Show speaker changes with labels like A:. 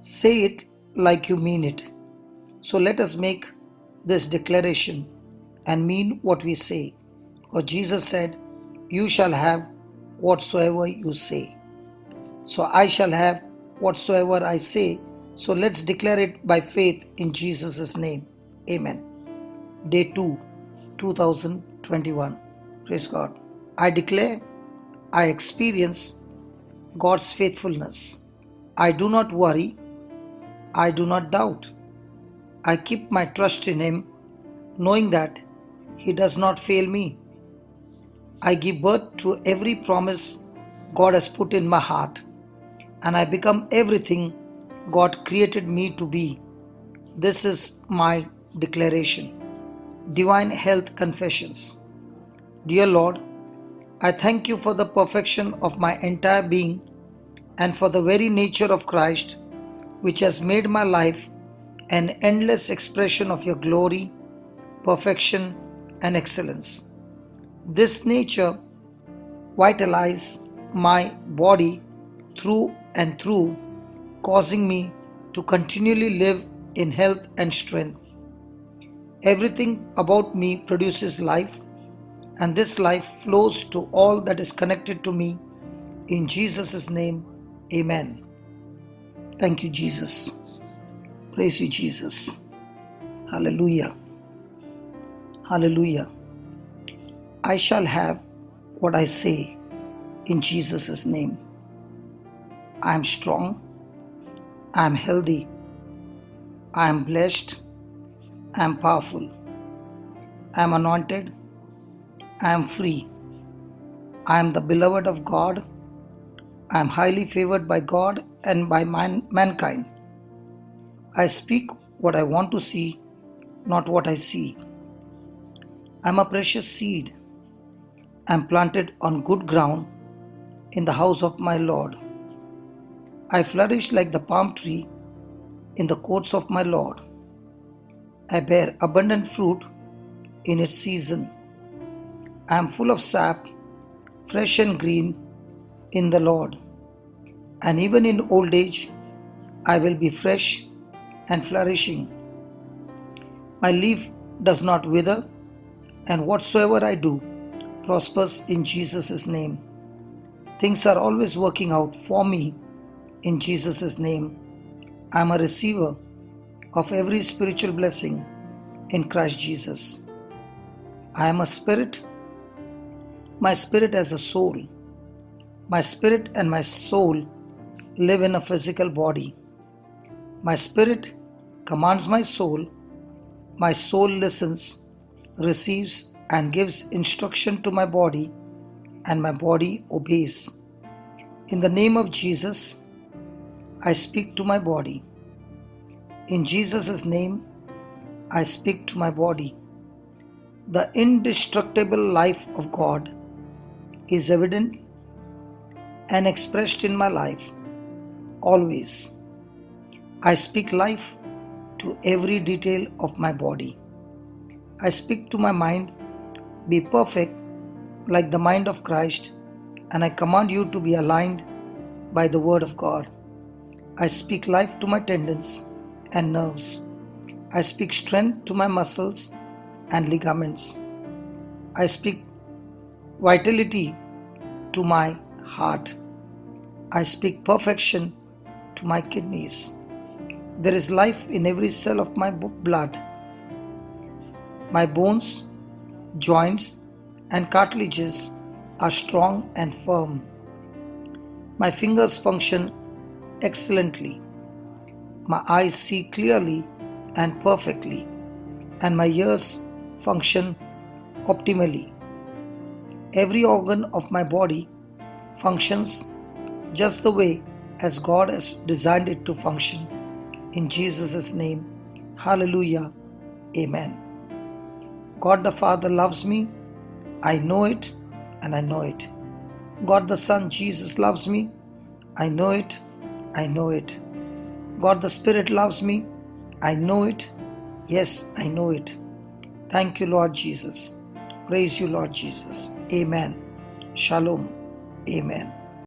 A: Say it like you mean it. So let us make this declaration and mean what we say. For Jesus said, "You shall have whatsoever you say." So I shall have whatsoever I say. So let's declare it by faith in Jesus' name. Amen. Day 2, 2021. Praise God. I declare I experience God's faithfulness. I do not worry. I do not doubt. I keep my trust in Him, knowing that He does not fail me. I give birth to every promise God has put in my heart, and I become everything God created me to be. This is my declaration. Divine Health Confessions. Dear Lord, I thank you for the perfection of my entire being and for the very nature of Christ, which has made my life an endless expression of your glory, perfection, and excellence. This nature vitalizes my body through and through, causing me to continually live in health and strength. Everything about me produces life, and this life flows to all that is connected to me. In Jesus' name, amen. Thank you, Jesus. Praise you, Jesus. Hallelujah. Hallelujah. I shall have what I say in Jesus' name. I am strong. I am healthy. I am blessed. I am powerful. I am anointed. I am free. I am the beloved of God. I am highly favored by God and by mankind. I speak what I want to see, not what I see. I am a precious seed. I am planted on good ground in the house of my Lord. I flourish like the palm tree in the courts of my Lord. I bear abundant fruit in its season. I am full of sap, fresh and green in the Lord. And even in old age, I will be fresh and flourishing. My leaf does not wither, and whatsoever I do prospers in Jesus' name. Things are always working out for me in Jesus' name. I am a receiver of every spiritual blessing in Christ Jesus. I am a spirit. My spirit has a soul. My spirit and my soul live in a physical body. My spirit commands my soul. My soul listens, receives, and gives instruction to my body, and my body obeys. In the name of Jesus, I speak to my body. In Jesus' name, I speak to my body. The indestructible life of God is evident and expressed in my life, always. I speak life to every detail of my body. I speak to my mind, be perfect like the mind of Christ, and I command you to be aligned by the word of God. I speak life to my tendons and nerves. I speak strength to my muscles and ligaments. I speak vitality to my heart. I speak perfection to my kidneys. There is life in every cell of my blood. My bones, joints, and cartilages are strong and firm. My fingers function excellently. My eyes see clearly and perfectly, and my ears function optimally. Every organ of my body functions just the way as God has designed it to function. In Jesus' name, hallelujah, amen. God the Father loves me. I know it, and I know it. God the Son, Jesus, loves me. I know it, I know it. God the Spirit loves me. I know it. Yes, I know it. Thank you, Lord Jesus. Praise you, Lord Jesus. Amen. Shalom. Amen.